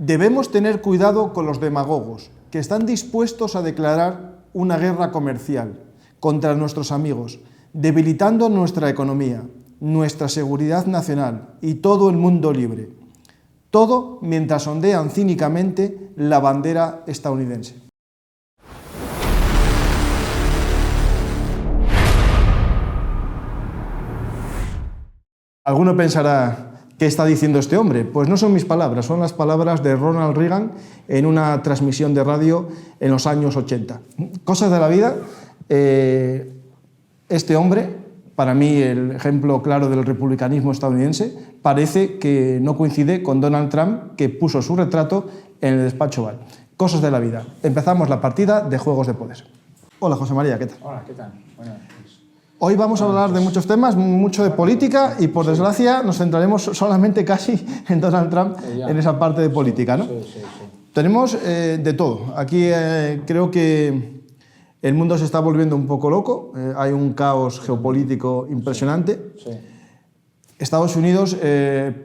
Debemos tener cuidado con los demagogos, que están dispuestos a declarar una guerra comercial contra nuestros amigos, debilitando nuestra economía, nuestra seguridad nacional y todo el mundo libre. Todo mientras ondean cínicamente la bandera estadounidense. Alguno pensará, ¿qué está diciendo este hombre? Pues no son mis palabras, son las palabras de Ronald Reagan en una transmisión de radio en los años 80. Cosas de la vida. Este hombre, para mí el ejemplo claro del republicanismo estadounidense, parece que no coincide con Donald Trump, que puso su retrato en el despacho Oval. Cosas de la vida. Empezamos la partida de Juegos de Poder. Hola, José María, ¿qué tal? Hola, ¿qué tal? Buenas. Hoy vamos a hablar de muchos temas, mucho de política y, por desgracia, nos centraremos solamente casi en Donald Trump, en esa parte de política, ¿no? Sí. Tenemos de todo. Aquí creo que el mundo se está volviendo un poco loco, hay un caos geopolítico impresionante. Sí. Estados Unidos,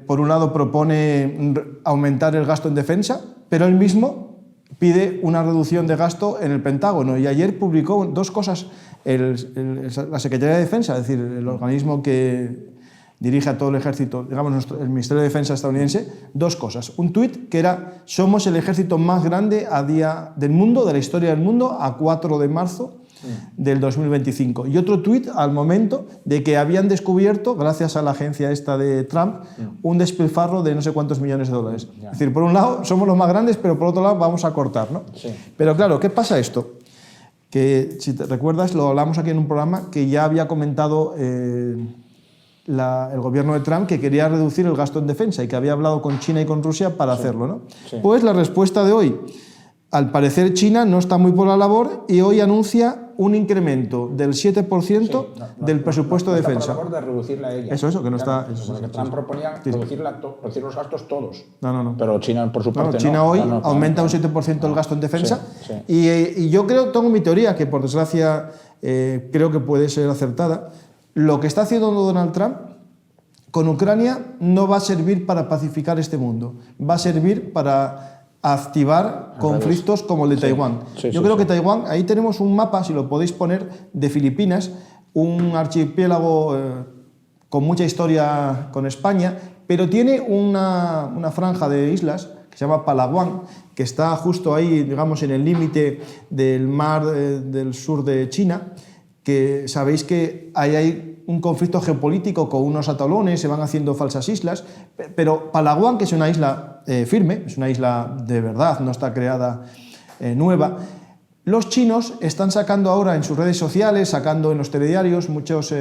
por un lado, propone aumentar el gasto en defensa, pero él mismo pide una reducción de gasto en el Pentágono, y ayer publicó dos cosas la Secretaría de Defensa, es decir, el organismo que dirige a todo el ejército, digamos el Ministerio de Defensa estadounidense, dos cosas. Un tuit que era: somos el ejército más grande del mundo, de la historia del mundo, a 4 de marzo del 2025. Y otro tuit al momento de que habían descubierto, gracias a la agencia esta de Trump, un despilfarro de no sé cuántos millones de dólares. Es decir, por un lado somos los más grandes, pero por otro lado vamos a cortar, ¿no? Sí. Pero claro, ¿qué pasa esto? Que, si te recuerdas, lo hablamos aquí en un programa que ya había comentado el gobierno de Trump, que quería reducir el gasto en defensa y que había hablado con China y con Rusia para hacerlo, ¿no? Sí. Pues la respuesta de hoy: al parecer China no está muy por la labor y hoy anuncia un incremento del 7% del presupuesto de defensa. Está por la labor de reducirla a ella. Eso, que no está... Porque Trump proponía reducir los gastos todos. No. Pero China, por su parte, China hoy aumenta un 7% el gasto en defensa. Sí. Y yo tengo mi teoría, que por desgracia creo que puede ser acertada. Lo que está haciendo Donald Trump con Ucrania no va a servir para pacificar este mundo, va a servir para activar conflictos como el de Taiwán. Yo creo que Taiwán, ahí tenemos un mapa, si lo podéis poner, de Filipinas, un archipiélago con mucha historia con España, pero tiene una franja de islas que se llama Palawan, que está justo ahí, digamos, en el límite del mar del sur de China, que sabéis que ahí hay un conflicto geopolítico con unos atolones, se van haciendo falsas islas, pero Palawan, que es una isla firme, es una isla de verdad, no está creada nueva. Los chinos están sacando ahora en sus redes sociales, sacando en los telediarios muchos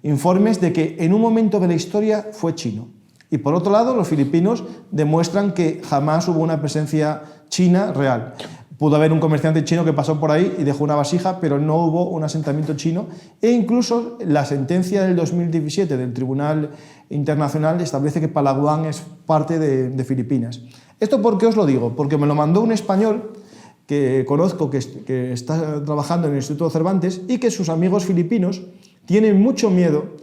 informes de que en un momento de la historia fue chino. Y por otro lado, los filipinos demuestran que jamás hubo una presencia china real. Pudo haber un comerciante chino que pasó por ahí y dejó una vasija, pero no hubo un asentamiento chino. E incluso la sentencia del 2017 del Tribunal Internacional establece que Palawan es parte de Filipinas. ¿Esto por qué os lo digo? Porque me lo mandó un español que conozco, que está trabajando en el Instituto Cervantes, y que sus amigos filipinos tienen mucho miedo,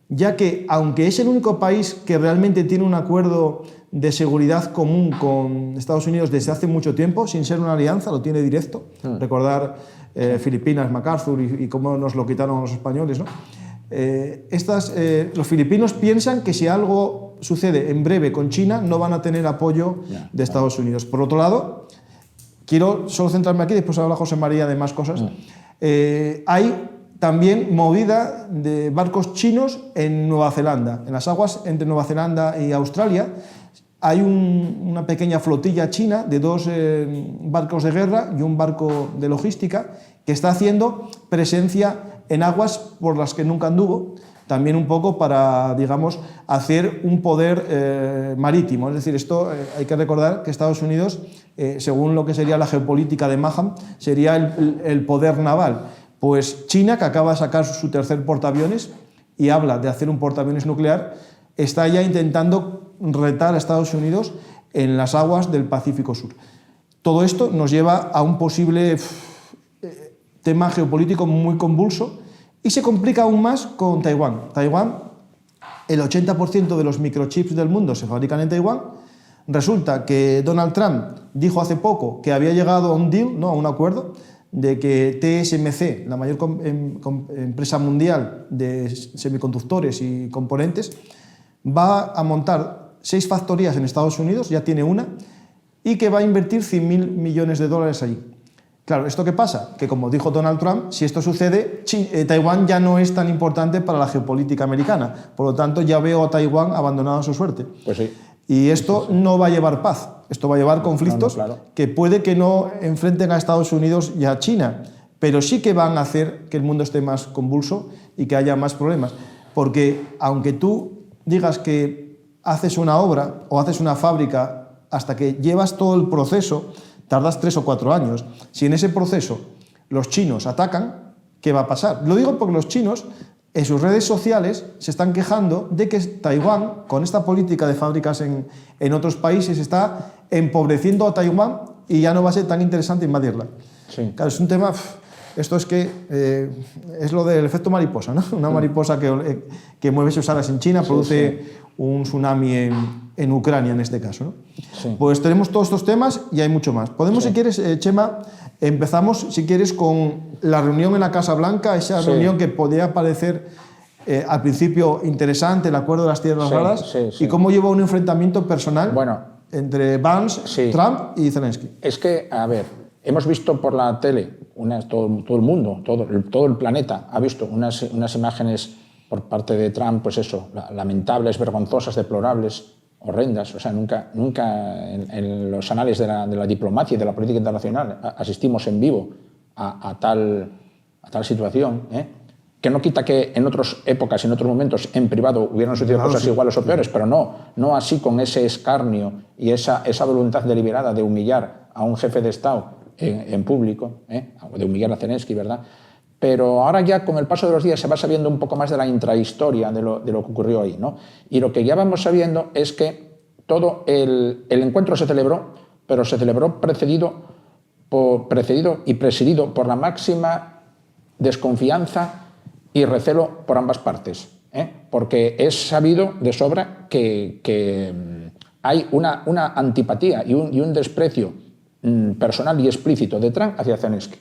ya que, aunque es el único país que realmente tiene un acuerdo de seguridad común con Estados Unidos desde hace mucho tiempo, sin ser una alianza, lo tiene directo. Recordar Filipinas, MacArthur y cómo nos lo quitaron los españoles, ¿no? Los filipinos piensan que si algo sucede en breve con China, no van a tener apoyo de Estados Unidos. Por otro lado, quiero solo centrarme aquí, después habla José María de más cosas. Hay también movida de barcos chinos en Nueva Zelanda. En las aguas entre Nueva Zelanda y Australia hay una pequeña flotilla china de 2 barcos de guerra y un barco de logística que está haciendo presencia en aguas por las que nunca anduvo, también un poco para, digamos, hacer un poder marítimo. Es decir, esto hay que recordar que Estados Unidos, según lo que sería la geopolítica de Maham, sería el poder naval. Pues China, que acaba de sacar su tercer portaaviones y habla de hacer un portaaviones nuclear, está ya intentando retar a Estados Unidos en las aguas del Pacífico Sur. Todo esto nos lleva a un posible tema geopolítico muy convulso y se complica aún más con Taiwán. Taiwán, el 80% de los microchips del mundo se fabrican en Taiwán. Resulta que Donald Trump dijo hace poco que había llegado a un deal, ¿no?, a un acuerdo, de que TSMC, la mayor empresa mundial de semiconductores y componentes, va a montar 6 factorías en Estados Unidos, ya tiene una, y que va a invertir 100.000 millones de dólares allí. Claro, ¿esto qué pasa? Que como dijo Donald Trump, si esto sucede, Taiwán ya no es tan importante para la geopolítica americana. Por lo tanto, ya veo a Taiwán abandonado a su suerte. Pues sí. Y esto no va a llevar paz, esto va a llevar conflictos que puede que no enfrenten a Estados Unidos y a China, pero sí que van a hacer que el mundo esté más convulso y que haya más problemas. Porque aunque tú digas que haces una obra o haces una fábrica, hasta que llevas todo el proceso, tardas 3 o 4 años. Si en ese proceso los chinos atacan, ¿qué va a pasar? Lo digo porque los chinos en sus redes sociales se están quejando de que Taiwán, con esta política de fábricas en otros países, está empobreciendo a Taiwán y ya no va a ser tan interesante invadirla. Sí. Claro, es un tema... Esto es que es lo del efecto mariposa, ¿no? Una mariposa que mueve sus alas en China produce un tsunami en Ucrania, en este caso, ¿no? Sí. Pues tenemos todos estos temas y hay mucho más. Podemos, si quieres, Chema, empezamos, si quieres, con la reunión en la Casa Blanca, esa reunión que podía parecer al principio interesante, el acuerdo de las tierras raras, y cómo llevó un enfrentamiento personal entre Vance, Trump y Zelensky. Es que, a ver, hemos visto por la tele, todo el mundo, todo el planeta ha visto unas imágenes por parte de Trump, pues eso, lamentables, vergonzosas, deplorables, horrendas. O sea, nunca en los anales de la diplomacia y de la política internacional asistimos en vivo a tal situación, que no quita que en otras épocas y en otros momentos en privado hubieran sucedido cosas iguales o peores, pero no así, con ese escarnio y esa voluntad deliberada de humillar a un jefe de Estado en público, de humillar a Zelensky, ¿verdad? Pero ahora ya con el paso de los días se va sabiendo un poco más de la intrahistoria de lo que ocurrió ahí, ¿no? Y lo que ya vamos sabiendo es que todo el encuentro se celebró, pero se celebró precedido y presidido por la máxima desconfianza y recelo por ambas partes, porque es sabido de sobra que hay una antipatía y un desprecio personal y explícito de Trump hacia Zelensky.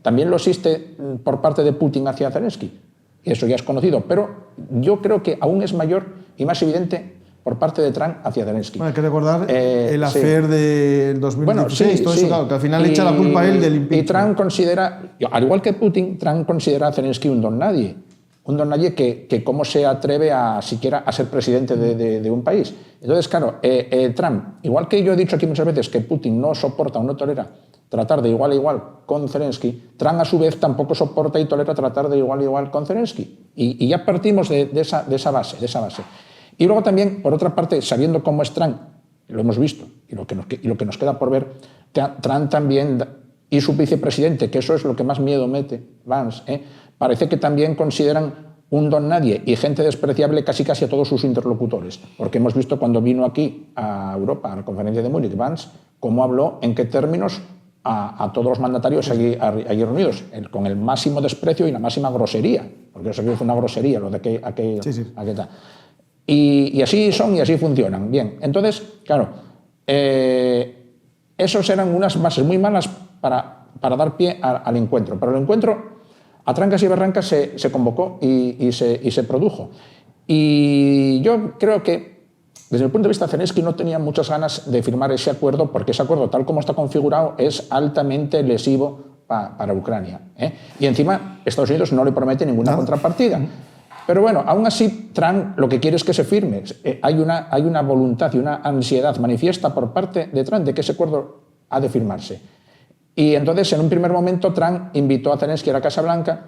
También lo existe por parte de Putin hacia Zelensky, y eso ya es conocido, pero yo creo que aún es mayor y más evidente por parte de Trump hacia Zelensky. Bueno, hay que recordar el affair del 2016, todo eso, claro, que al final le echa la culpa a él del impeachment. Y Trump considera, al igual que Putin, Trump considera a Zelensky un don nadie que cómo se atreve siquiera a ser presidente de un país. Entonces, claro, Trump, igual que yo he dicho aquí muchas veces que Putin no soporta o no tolera tratar de igual a igual con Zelensky, Trump a su vez tampoco soporta y tolera tratar de igual a igual con Zelensky. Y ya partimos de esa base. Y luego también, por otra parte, sabiendo cómo es Trump, lo hemos visto, y lo que nos queda por ver, Trump también y su vicepresidente, que eso es lo que más miedo mete, Vance, parece que también consideran un don nadie y gente despreciable casi a todos sus interlocutores, porque hemos visto cuando vino aquí a Europa, a la conferencia de Múnich, Vance, cómo habló, en qué términos a todos los mandatarios allí reunidos, con el máximo desprecio y la máxima grosería, porque eso fue una grosería, lo de aquel tal. Y así son y así funcionan. Bien, entonces, claro, esos eran unas bases muy malas para dar pie al encuentro. Pero el encuentro, a trancas y barrancas, se convocó y se produjo. Y yo creo que, desde el punto de vista de Zelensky, no tenía muchas ganas de firmar ese acuerdo, porque ese acuerdo, tal como está configurado, es altamente lesivo para Ucrania. Y encima, Estados Unidos no le promete ninguna contrapartida. Pero bueno, aún así, Trump lo que quiere es que se firme. Hay una voluntad y una ansiedad manifiesta por parte de Trump de que ese acuerdo ha de firmarse. Y entonces, en un primer momento, Trump invitó a Zelensky a la Casa Blanca.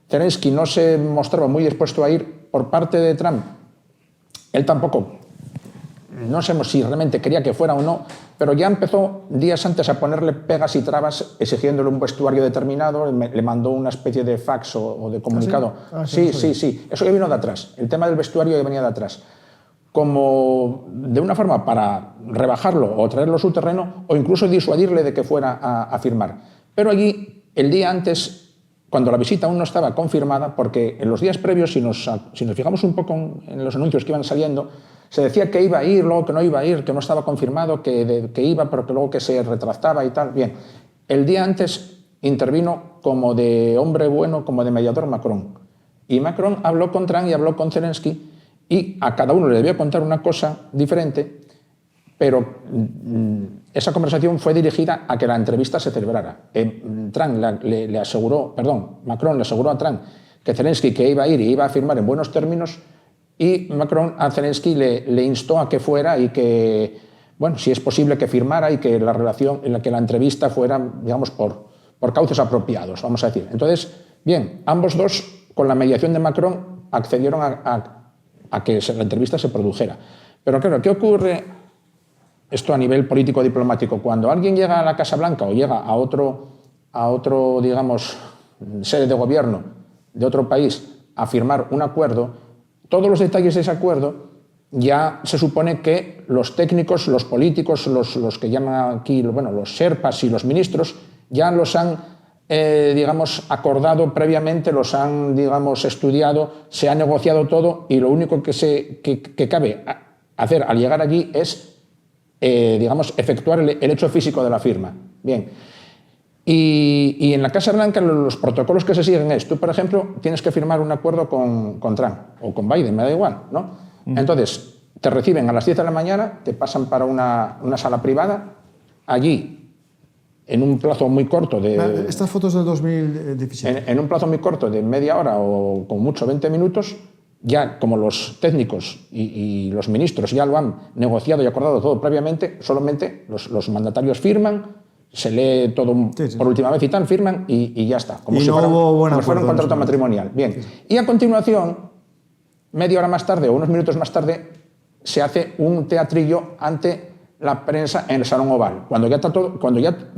Zelensky no se mostraba muy dispuesto a ir. Por parte de Trump, él tampoco, no sabemos si realmente quería que fuera o no, pero ya empezó días antes a ponerle pegas y trabas, exigiéndole un vestuario determinado. Le mandó una especie de fax o de comunicado. Sí. Eso ya vino de atrás. El tema del vestuario ya venía de atrás. Como de una forma para rebajarlo o traerlo a su terreno, o incluso disuadirle de que fuera a firmar. Pero allí, el día antes, cuando la visita aún no estaba confirmada, porque en los días previos, si nos fijamos un poco en los anuncios que iban saliendo, se decía que iba a ir, luego que no iba a ir, que no estaba confirmado, que iba, pero que luego que se retractaba y tal. Bien, el día antes intervino como de hombre bueno, como de mediador Macron. Y Macron habló con Trump y habló con Zelensky, y a cada uno le debió contar una cosa diferente, pero esa conversación fue dirigida a que la entrevista se celebrara. Macron le aseguró a Trump que Zelensky que iba a ir y iba a firmar en buenos términos, y Macron a Zelensky le instó a que fuera y que, bueno, si es posible que firmara y que la entrevista fuera, digamos, por cauces apropiados, vamos a decir. Entonces, bien, ambos dos, con la mediación de Macron, accedieron a que la entrevista se produjera. Pero claro, ¿qué ocurre esto a nivel político-diplomático? Cuando alguien llega a la Casa Blanca o llega a otro, digamos, sede de gobierno de otro país a firmar un acuerdo, todos los detalles de ese acuerdo ya se supone que los técnicos, los políticos, los que llaman aquí, bueno, los sherpas y los ministros, ya los han, digamos, acordado previamente, los han, digamos, estudiado, se ha negociado todo, y lo único que cabe hacer al llegar allí es, digamos, efectuar el hecho físico de la firma. Bien. Y en la Casa Blanca los protocolos que se siguen es, tú, por ejemplo, tienes que firmar un acuerdo con Trump o con Biden, me da igual, ¿no? Entonces, te reciben a las 10 de la mañana, te pasan para una sala privada, allí, en un plazo muy corto de... Estas fotos del 2017. En un plazo muy corto de media hora o con mucho 20 minutos, ya como los técnicos y los ministros ya lo han negociado y acordado todo previamente, solamente los mandatarios firman, se lee todo por última vez y tal, firman y ya está. Como si fuera un contrato matrimonial. Bien. Y a continuación, media hora más tarde o unos minutos más tarde, se hace un teatrillo ante la prensa en el Salón Oval, cuando ya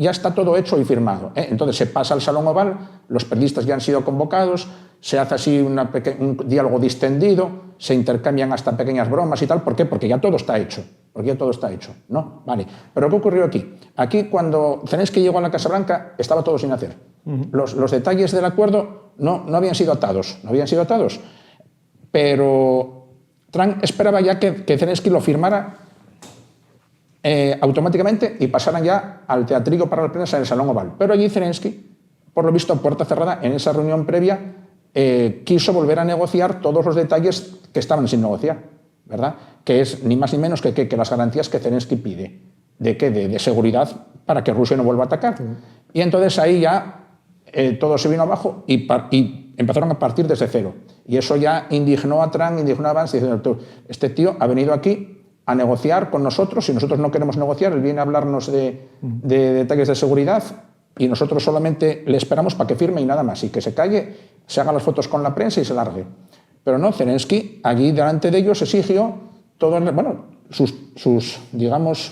está todo hecho y firmado. Entonces se pasa al Salón Oval, los periodistas ya han sido convocados, se hace así un diálogo distendido, se intercambian hasta pequeñas bromas y tal. ¿Por qué? Porque ya todo está hecho. ¿No? Vale. Pero ¿qué ocurrió aquí? Aquí, cuando Zelensky llegó a la Casa Blanca, estaba todo sin hacer. Los detalles del acuerdo no habían sido atados. Pero Trump esperaba ya que Zelensky lo firmara automáticamente y pasaran ya al teatrillo para la prensa en el Salón Oval. Pero allí Zelensky, por lo visto a puerta cerrada, en esa reunión previa, quiso volver a negociar todos los detalles que estaban sin negociar, ¿verdad? Que es ni más ni menos que las garantías que Zelensky pide de seguridad para que Rusia no vuelva a atacar. Y entonces ahí ya todo se vino abajo y empezaron a partir desde cero. Y eso ya indignó a Trump, indignó a Vance, diciendo, este tío ha venido aquí a negociar con nosotros, y nosotros no queremos negociar, él viene a hablarnos de detalles de seguridad, y nosotros solamente le esperamos para que firme y nada más, y que se calle, se haga las fotos con la prensa y se largue. Pero no, Zelensky allí delante de ellos exigió sus digamos,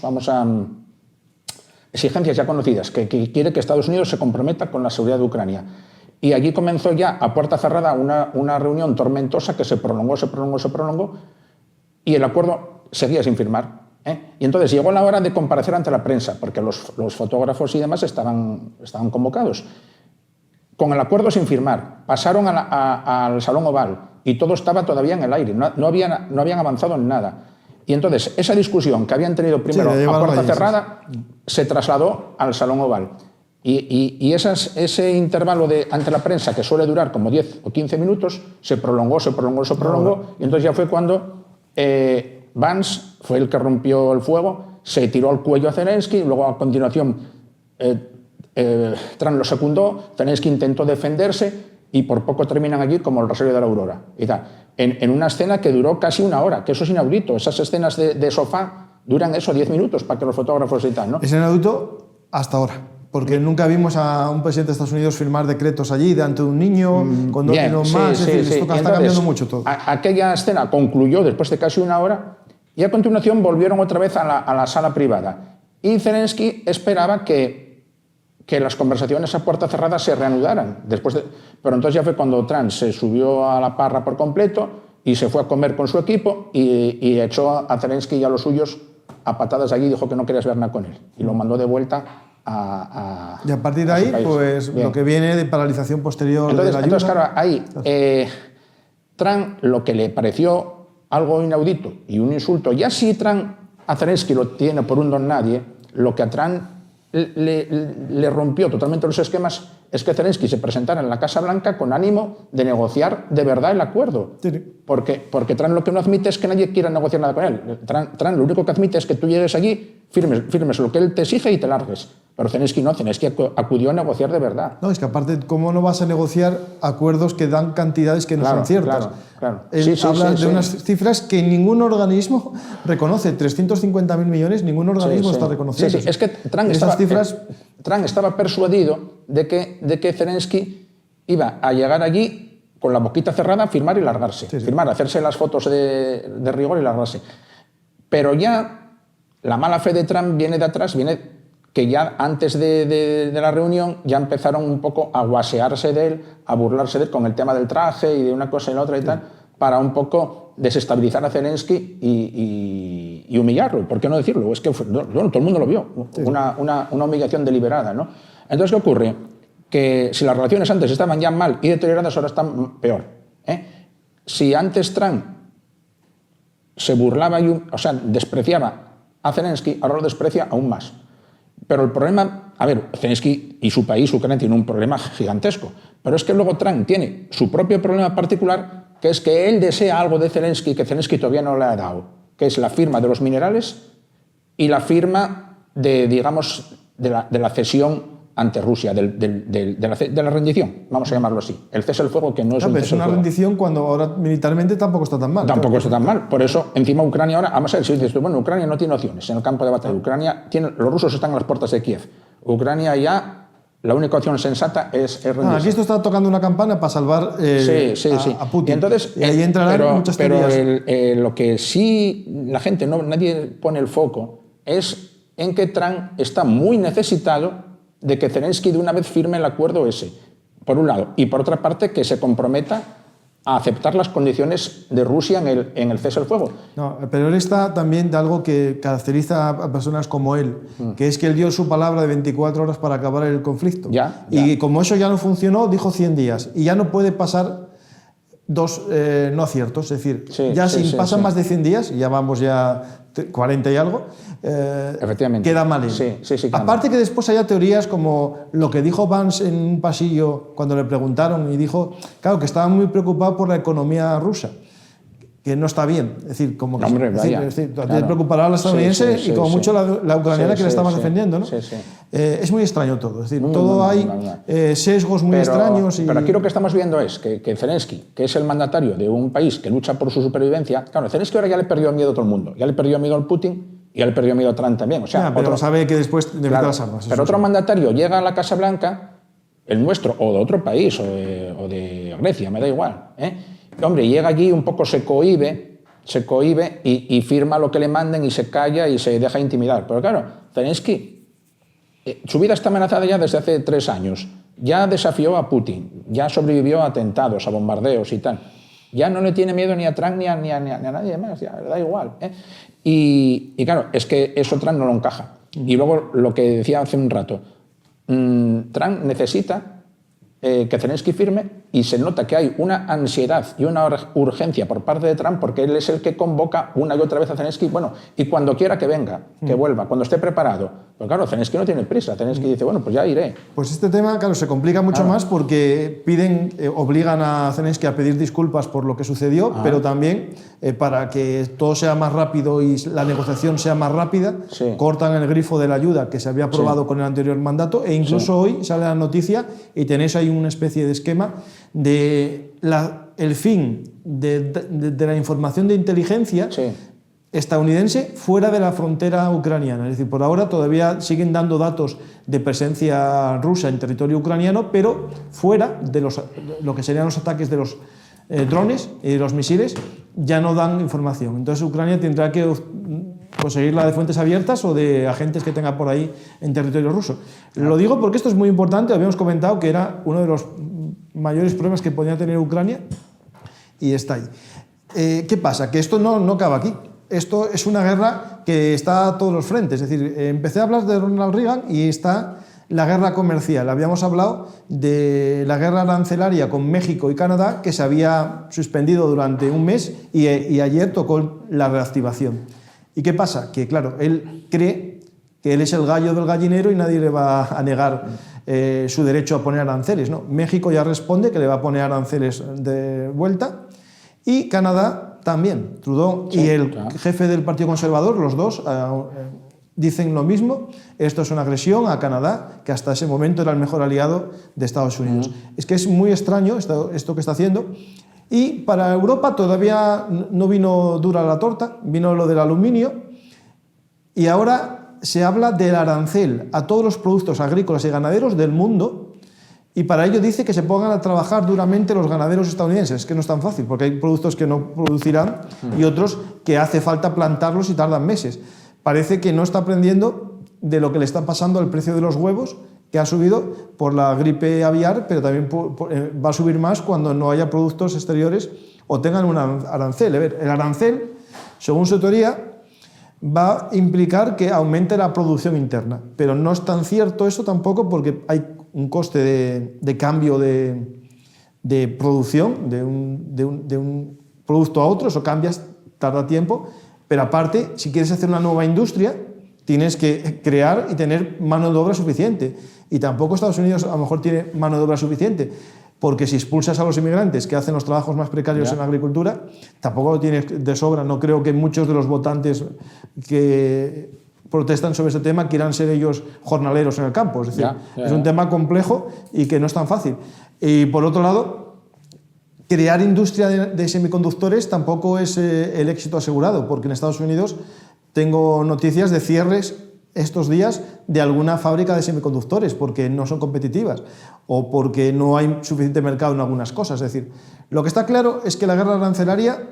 exigencias ya conocidas, que quiere que Estados Unidos se comprometa con la seguridad de Ucrania. Y allí comenzó ya a puerta cerrada una reunión tormentosa que se prolongó, y el acuerdo seguía sin firmar. Y entonces llegó la hora de comparecer ante la prensa, porque los fotógrafos y demás estaban convocados. Con el acuerdo sin firmar, pasaron al Salón Oval y todo estaba todavía en el aire, no habían avanzado en nada. Y entonces esa discusión que habían tenido primero a puerta cerrada se trasladó al Salón Oval. Y ese intervalo ante la prensa, que suele durar como 10 o 15 minutos, se prolongó, y entonces ya fue cuando Vance fue el que rompió el fuego, se tiró al cuello a Zelensky, luego a continuación Trump lo secundó, Zelensky intentó defenderse y por poco terminan allí como el Rosario de la Aurora. Y tal, en una escena que duró casi una hora, que eso es inaudito. Esas escenas de sofá duran 10 minutos para que los fotógrafos y tal, ¿no? Es inaudito hasta ahora, porque nunca vimos a un presidente de Estados Unidos firmar decretos allí delante de un niño, con 2 kilos más. Esto está cambiando mucho todo. Aquella escena concluyó después de casi una hora y a continuación volvieron otra vez a la sala privada. Y Zelensky esperaba que las conversaciones a puerta cerrada se reanudaran. Pero entonces ya fue cuando Trump se subió a la parra por completo y se fue a comer con su equipo y echó a Zelensky y a los suyos a patadas allí y dijo que no querías ver nada con él. Y lo mandó de vuelta y a partir de ahí, pues lo que viene de paralización posterior de la ayuda. Entonces, claro, ahí Trump lo que le pareció algo inaudito y un insulto, ya si Trump a Zelensky lo tiene por un don nadie, lo que a Trump le rompió totalmente los esquemas es que Zelensky se presentara en la Casa Blanca con ánimo de negociar de verdad el acuerdo. Sí, sí. Porque Trump lo que no admite es que nadie quiera negociar nada con él. Trump lo único que admite es que tú llegues allí, firmes lo que él te exige y te largues. Pero Zelensky no, Zelensky acudió a negociar de verdad. No, es que aparte, ¿cómo no vas a negociar acuerdos que dan cantidades que no son ciertas? Claro. Él habla de unas cifras que ningún organismo reconoce. 350.000 millones, ningún organismo está reconociendo. Es que Trump estaba persuadido de que Zelensky iba a llegar allí con la boquita cerrada, firmar y largarse. Firmar, hacerse las fotos de rigor y largarse. Pero ya la mala fe de Trump viene de atrás, viene que ya antes de la reunión ya empezaron un poco a guasearse de él, a burlarse de él con el tema del traje y de una cosa y la otra y tal, para un poco desestabilizar a Zelensky y humillarlo. ¿Por qué no decirlo? Es que todo el mundo lo vio, una humillación deliberada, ¿no? Entonces, ¿qué ocurre? Que si las relaciones antes estaban ya mal y deterioradas, ahora están peor. Si antes Trump se burlaba despreciaba a Zelensky, ahora lo desprecia aún más. Pero el problema, Zelensky y su país, Ucrania, tiene un problema gigantesco. Pero es que luego Trump tiene su propio problema particular, que es que él desea algo de Zelensky que Zelensky todavía no le ha dado, que es la firma de los minerales y la firma de la cesión ante Rusia, de la rendición, vamos a llamarlo así. El cese del fuego, que no es un cese del fuego. Es una rendición cuando ahora militarmente tampoco está tan mal. Tampoco está tan mal. Por eso, encima Ucrania ahora, vamos a ver, si dices tú, bueno, Ucrania no tiene opciones en el campo de batalla. Los rusos están a las puertas de Kiev. Ucrania ya, la única opción sensata es rendirse. Aquí esto está tocando una campana para salvar a Putin. Y entonces, ahí entrarán muchas teorías. Pero lo que sí la gente, nadie pone el foco, es en que Trump está muy necesitado de que Zelensky de una vez firme el acuerdo ese, por un lado, y por otra parte que se comprometa a aceptar las condiciones de Rusia en el cese del fuego. No, pero él está también de algo que caracteriza a personas como él, que es que él dio su palabra de 24 horas para acabar el conflicto. Y como eso ya no funcionó, dijo 100 días, y ya no puede pasar dos no aciertos, es decir, pasan más de 100 días, y ya vamos 40 y algo, efectivamente. Queda mal. Aparte que después haya teorías como lo que dijo Vance en un pasillo cuando le preguntaron y dijo, claro, que estaba muy preocupado por la economía rusa, que no está bien. Es decir, como que le preocupará a la estadounidense y como mucho la ucraniana que le estamos defendiendo, ¿no? Es muy extraño todo. Es decir, hay sesgos muy extraños. Pero aquí lo que estamos viendo es que Zelensky, que es el mandatario de un país que lucha por su supervivencia, claro, Zelensky ahora ya le perdió miedo a todo el mundo. Ya le perdió mio al Putin y ya le perdió miedo a Trump también. Pero sabe que después le quita las armas. Pero otro mandatario llega a la Casa Blanca, el nuestro, o de otro país, o de Grecia, me da igual, hombre, llega allí un poco se cohíbe y firma lo que le manden y se calla y se deja intimidar. Pero claro, Zelensky, su vida está amenazada ya desde hace 3 años. Ya desafió a Putin, ya sobrevivió a atentados, a bombardeos y tal. Ya no le tiene miedo ni a Trump ni a nadie más, ya le da igual. Y claro, es que eso Trump no lo encaja. Y luego lo que decía hace un rato, Trump necesita que Zelensky firme y se nota que hay una ansiedad y una urgencia por parte de Trump porque él es el que convoca una y otra vez a Zelensky, y cuando quiera que venga, que vuelva, cuando esté preparado. Pero claro, Zelensky no tiene prisa, Zelensky dice, bueno, pues ya iré. Pues este tema, claro, se complica mucho más porque obligan a Zelensky a pedir disculpas por lo que sucedió, pero también para que todo sea más rápido y la negociación sea más rápida, cortan el grifo de la ayuda que se había aprobado con el anterior mandato e incluso hoy sale la noticia y tenéis ahí una especie de esquema de el fin de la información de inteligencia estadounidense fuera de la frontera ucraniana. Es decir, por ahora todavía siguen dando datos de presencia rusa en territorio ucraniano, pero fuera de lo que serían los ataques de los drones y de los misiles, ya no dan información. Entonces Ucrania tendrá que conseguirla de fuentes abiertas o de agentes que tenga por ahí en territorio ruso. Lo digo porque esto es muy importante, habíamos comentado que era uno de los mayores problemas que podía tener Ucrania y está ahí. ¿Qué pasa? Que esto no acaba aquí. esto es una guerra que está a todos los frentes. Es decir, empecé a hablar de Ronald Reagan y está la guerra comercial. Habíamos hablado de la guerra arancelaria con México y Canadá, que se había suspendido durante un mes y ayer tocó la reactivación. ¿Y qué pasa? Que, claro, él cree que él es el gallo del gallinero y nadie le va a negar su derecho a poner aranceles, ¿no? México ya responde que le va a poner aranceles de vuelta y Canadá también. Trudeau y el jefe del Partido Conservador, los dos, dicen lo mismo. Esto es una agresión a Canadá, que hasta ese momento era el mejor aliado de Estados Unidos. Es que es muy extraño esto que está haciendo. Y para Europa todavía no vino dura la torta, vino lo del aluminio y ahora se habla del arancel a todos los productos agrícolas y ganaderos del mundo y para ello dice que se pongan a trabajar duramente los ganaderos estadounidenses. Es que no es tan fácil porque hay productos que no producirán y otros que hace falta plantarlos y tardan meses. Parece que no está aprendiendo de lo que le está pasando al precio de los huevos, que ha subido por la gripe aviar, pero también va a subir más cuando no haya productos exteriores o tengan un arancel. A ver, el arancel, según su teoría, va a implicar que aumente la producción interna, pero no es tan cierto eso tampoco porque hay un coste de cambio de producción de un producto a otro, eso cambias, tarda tiempo, pero aparte, si quieres hacer una nueva industria, tienes que crear y tener mano de obra suficiente. Y tampoco Estados Unidos a lo mejor tiene mano de obra suficiente, porque si expulsas a los inmigrantes que hacen los trabajos más precarios en la agricultura, tampoco lo tienes de sobra. No creo que muchos de los votantes que protestan sobre este tema quieran ser ellos jornaleros en el campo. Es decir, es un tema complejo y que no es tan fácil. Y por otro lado, crear industria de semiconductores tampoco es el éxito asegurado, porque en Estados Unidos tengo noticias de cierres estos días de alguna fábrica de semiconductores porque no son competitivas o porque no hay suficiente mercado en algunas cosas. Es decir, lo que está claro es que la guerra arancelaria,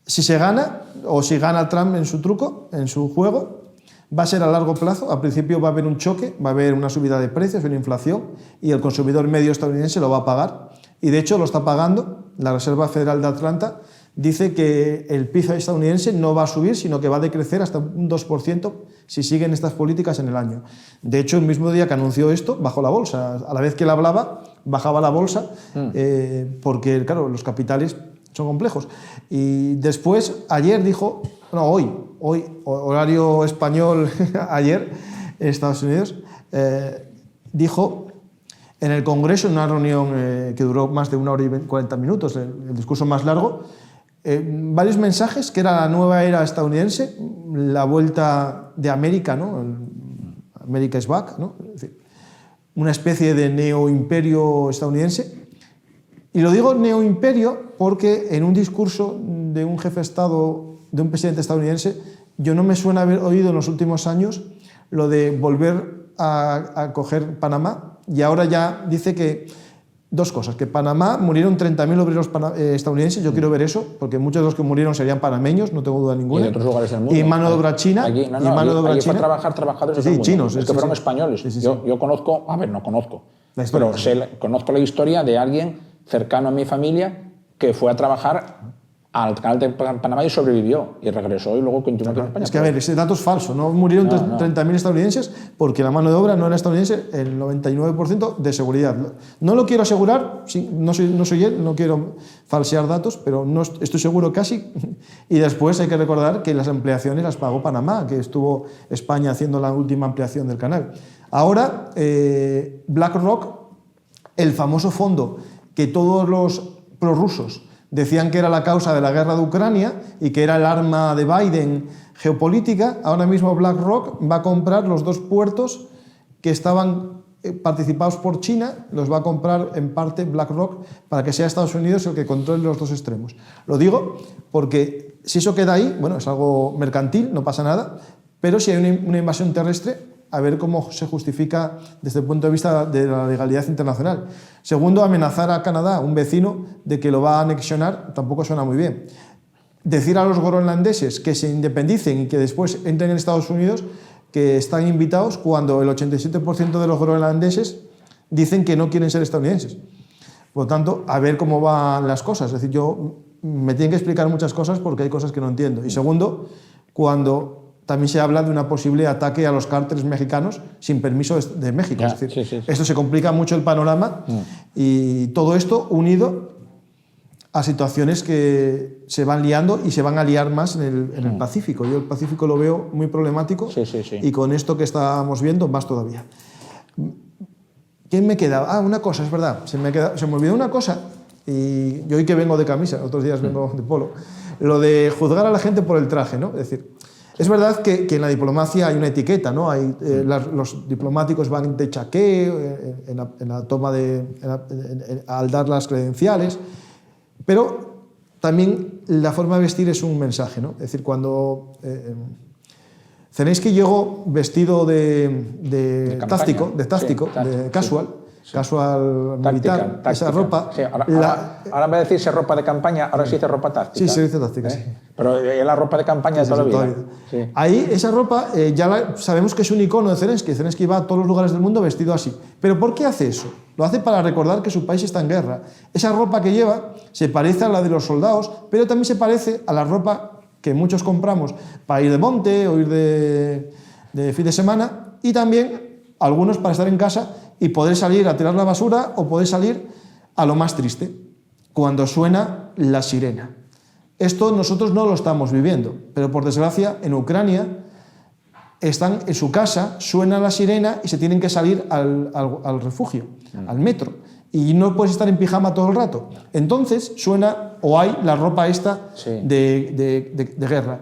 si se gana o si gana Trump en su truco, en su juego, va a ser a largo plazo. Al principio va a haber un choque, va a haber una subida de precios, una inflación y el consumidor medio estadounidense lo va a pagar y de hecho lo está pagando. La Reserva Federal de Atlanta dice que el PIB estadounidense no va a subir, sino que va a decrecer hasta un 2% si siguen estas políticas en el año. De hecho, el mismo día que anunció esto, bajó la bolsa. A la vez que él hablaba, bajaba la bolsa, porque, claro, los capitales son complejos. Y después, ayer dijo, no, hoy, horario español, ayer, en Estados Unidos, dijo en el Congreso, en una reunión que duró más de 1 hora y 40 minutos, el discurso más largo, varios mensajes que era la nueva era estadounidense, la vuelta de América, ¿no? America is back, ¿no? Es decir, una especie de neoimperio estadounidense. Y lo digo neoimperio porque en un discurso de un jefe de Estado, de un presidente estadounidense, yo no me suena haber oído en los últimos años lo de volver a coger Panamá, y ahora ya dice que dos cosas, que Panamá murieron 30.000 obreros estadounidenses, yo quiero ver eso, porque muchos de los que murieron serían panameños, no tengo duda ninguna. Y de otros lugares del mundo. Y mano de obra china. Allí fue a trabajar trabajadores de chinos, que fueron españoles. Yo conozco, a ver, no conozco, pero conozco la historia de alguien cercano a mi familia que fue a trabajar al canal de Panamá y sobrevivió y regresó y luego continuó en España. Es que, a ver, ese dato es falso. No murieron 30.000 estadounidenses porque la mano de obra no era estadounidense, el 99% de seguridad. No lo quiero asegurar, no soy él, no quiero falsear datos, pero no estoy seguro casi. Y después hay que recordar que las ampliaciones las pagó Panamá, que estuvo España haciendo la última ampliación del canal. Ahora, BlackRock, el famoso fondo que todos los prorrusos decían que era la causa de la guerra de Ucrania y que era el arma de Biden geopolítica, ahora mismo BlackRock va a comprar los 2 puertos que estaban participados por China, los va a comprar en parte BlackRock para que sea Estados Unidos el que controle los 2 extremos. Lo digo porque si eso queda ahí, bueno, es algo mercantil, no pasa nada, pero si hay una invasión terrestre, a ver cómo se justifica desde el punto de vista de la legalidad internacional. Segundo, amenazar a Canadá, un vecino, de que lo va a anexionar, tampoco suena muy bien. Decir a los groenlandeses que se independicen y que después entren en Estados Unidos, que están invitados, cuando el 87% de los groenlandeses dicen que no quieren ser estadounidenses. Por lo tanto, a ver cómo van las cosas. Es decir, yo me tienen que explicar muchas cosas porque hay cosas que no entiendo. Y segundo, cuando también se habla de una posible ataque a los cárteles mexicanos sin permiso de México. Es decir, esto se complica mucho el panorama y todo esto unido a situaciones que se van liando y se van a liar más en el Pacífico. Yo el Pacífico lo veo muy problemático y con esto que estamos viendo más todavía. ¿Quién me queda? Ah, una cosa, es verdad, se me olvidó una cosa, y yo hoy que vengo de camisa, otros días vengo de polo, lo de juzgar a la gente por el traje, ¿no? Es decir, es verdad que en la diplomacia hay una etiqueta, ¿no? Hay, los diplomáticos van de chaqué en la toma al dar las credenciales, pero también la forma de vestir es un mensaje, ¿no? Es decir, cuando Zelensky llegó vestido de táctico, de casual, casual militar, táctica. Esa ropa... Sí, ahora en vez de decirse ropa de campaña, ahora se dice ropa táctica. Sí, se dice táctica, sí. Pero es la ropa de campaña de toda la vida. Sí. Ahí, esa ropa, sabemos que es un icono de Zelensky. Zelensky va a todos los lugares del mundo vestido así. ¿Pero por qué hace eso? Lo hace para recordar que su país está en guerra. Esa ropa que lleva se parece a la de los soldados, pero también se parece a la ropa que muchos compramos para ir de monte o ir de fin de semana, y también algunos para estar en casa y poder salir a tirar la basura o poder salir a lo más triste, cuando suena la sirena. Esto nosotros no lo estamos viviendo, pero por desgracia en Ucrania están en su casa, suena la sirena y se tienen que salir al refugio, al metro. Y no puedes estar en pijama todo el rato. Entonces suena, o hay la ropa esta de guerra.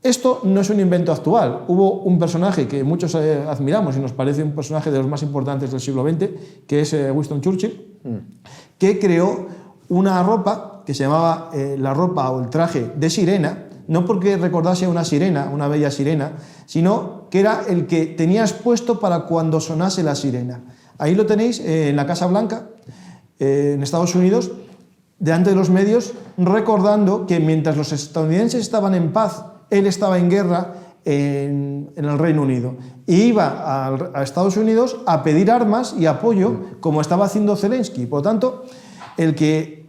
Esto no es un invento actual. Hubo un personaje que muchos admiramos y nos parece un personaje de los más importantes del siglo XX, que es Winston Churchill, que creó una ropa que se llamaba la ropa o el traje de sirena, no porque recordase a una sirena, una bella sirena, sino que era el que tenías puesto para cuando sonase la sirena. Ahí lo tenéis en la Casa Blanca, en Estados Unidos, delante de los medios, recordando que mientras los estadounidenses estaban en paz, él estaba en guerra en el Reino Unido. Y iba a Estados Unidos a pedir armas y apoyo, como estaba haciendo Zelensky. Por lo tanto, el que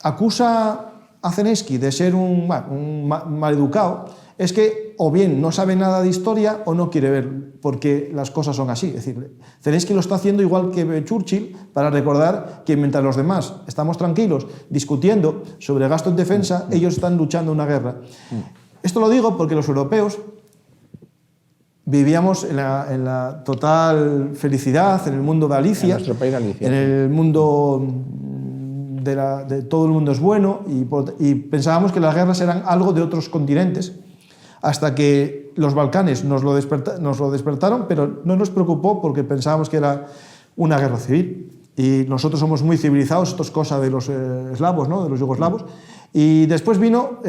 acusa a Zelensky de ser un maleducado es que o bien no sabe nada de historia o no quiere ver, porque las cosas son así. Es decir, Zelensky lo está haciendo igual que Churchill para recordar que mientras los demás estamos tranquilos discutiendo sobre gasto en defensa, ellos están luchando una guerra. Esto lo digo porque los europeos vivíamos en la total felicidad, en el mundo de Alicia, en nuestro país de Alicia, en el mundo de todo el mundo es bueno, y pensábamos que las guerras eran algo de otros continentes, hasta que los Balcanes nos lo despertaron, pero no nos preocupó porque pensábamos que era una guerra civil. Y nosotros somos muy civilizados, esto es cosa de los eslavos, ¿no? De los yugoslavos. Y después vino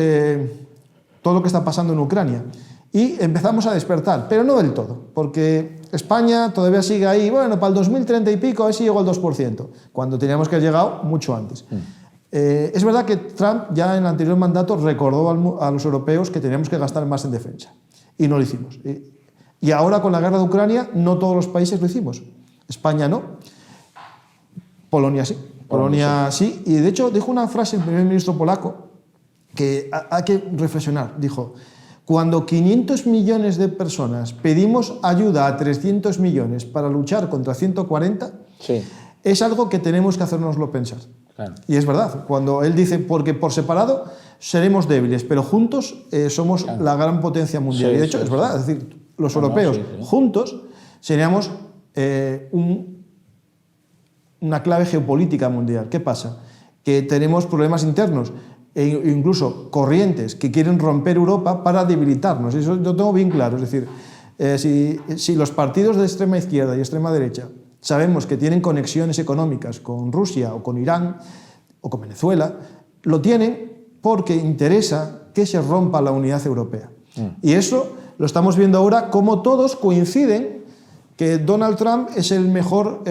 todo lo que está pasando en Ucrania. Y empezamos a despertar, pero no del todo, porque España todavía sigue ahí, bueno, para el 2030 y pico, a ver si llegó al 2%, cuando teníamos que haber llegado mucho antes. Es verdad que Trump ya en el anterior mandato recordó a los europeos que teníamos que gastar más en defensa, y no lo hicimos. Y ahora con la guerra de Ucrania no todos los países lo hicimos. España no, Polonia sí. Polonia sí, y de hecho dijo una frase el primer ministro polaco que hay que reflexionar. Dijo: cuando 500 millones de personas pedimos ayuda a 300 millones para luchar contra 140, es algo que tenemos que hacernoslo pensar. Claro. Y es verdad, cuando él dice, porque por separado seremos débiles, pero juntos somos la gran potencia mundial. Y de hecho es verdad, es decir, los europeos juntos seríamos una clave geopolítica mundial. ¿Qué pasa? Que tenemos problemas internos e incluso corrientes que quieren romper Europa para debilitarnos. Eso lo tengo bien claro. Es decir, si los partidos de extrema izquierda y extrema derecha sabemos que tienen conexiones económicas con Rusia o con Irán o con Venezuela, lo tienen porque interesa que se rompa la unidad europea. Y eso lo estamos viendo ahora, como todos coinciden que Donald Trump es el mejor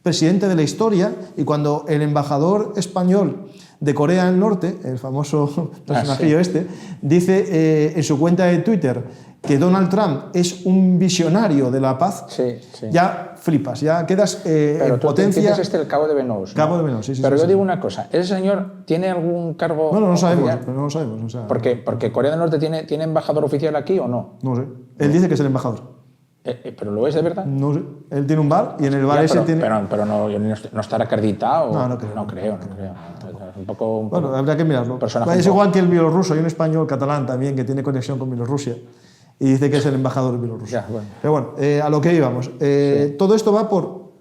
presidente de la historia, y cuando el embajador español de Corea del Norte, el famoso personajillo dice en su cuenta de Twitter que Donald Trump es un visionario de la paz, ya flipas, ya quedas en potencia. Pero tú el Cabo de Venous. Cabo de Venous, sí. Pero yo digo una cosa, ¿ese señor tiene algún cargo Bueno, no oficial? sabemos, pero no lo sabemos. O sea, porque Corea del Norte tiene embajador oficial aquí o no. No sé. Él dice que es el embajador. ¿Pero lo es de verdad? No sé. Él tiene un bar y en el bar ese tiene... Pero no estará acreditado. No creo. Es un poco... Bueno, habría que mirarlo. Es igual que el bielorruso. Hay un español catalán también que tiene conexión con Bielorrusia y dice que es el embajador bielorruso. Bueno. Pero bueno, a lo que íbamos. Todo esto va por